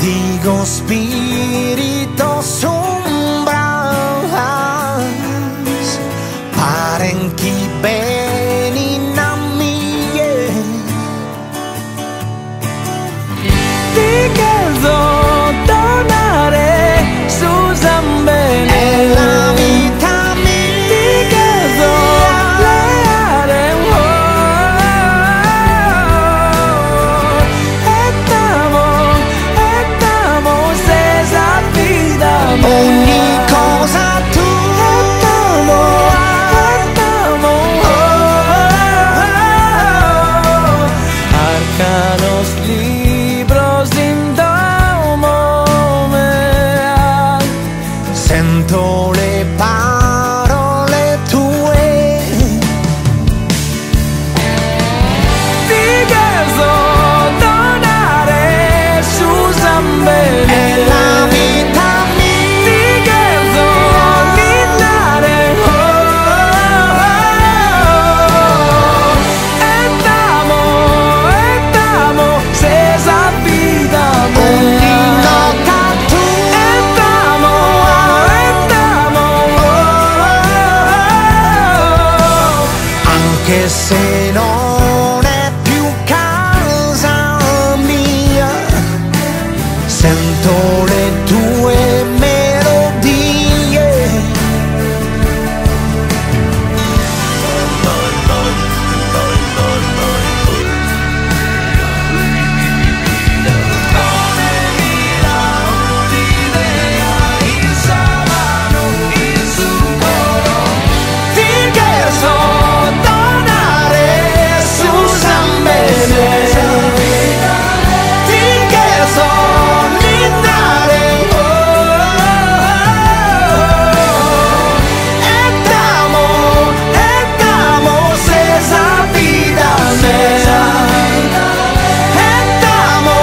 dico spirito sombras, paren chi beni na mie. Ti chiedo tornare su Zambene. È la vita mia. Ti chiedo leare un Ettamo stessa vita mia. Ogni cosa tu Ettamo Arcanos libros in domo. sento le parole tue. Ti chiedo tornare su Zambene. È la vita mia. Ti chiedo guidare. Ettamo stessa vita Ogni mia. nota tu Ettamo anche se non è più casa mia, sento le tue melodie. Ti chiedo tornare su Zambene. Ti chiedo ninnare. Ettamo stessa vita mia. Ettamo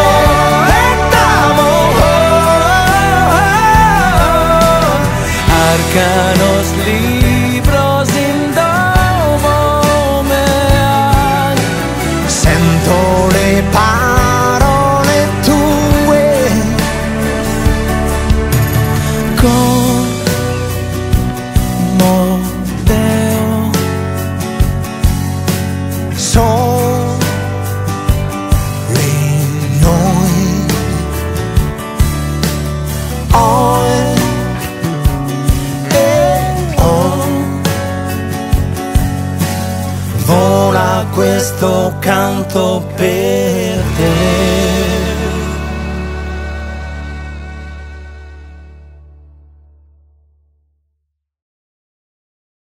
Arcanos libros in domo mean. Sento le parole tue. Como Deo Sole noi vola questo canto per te.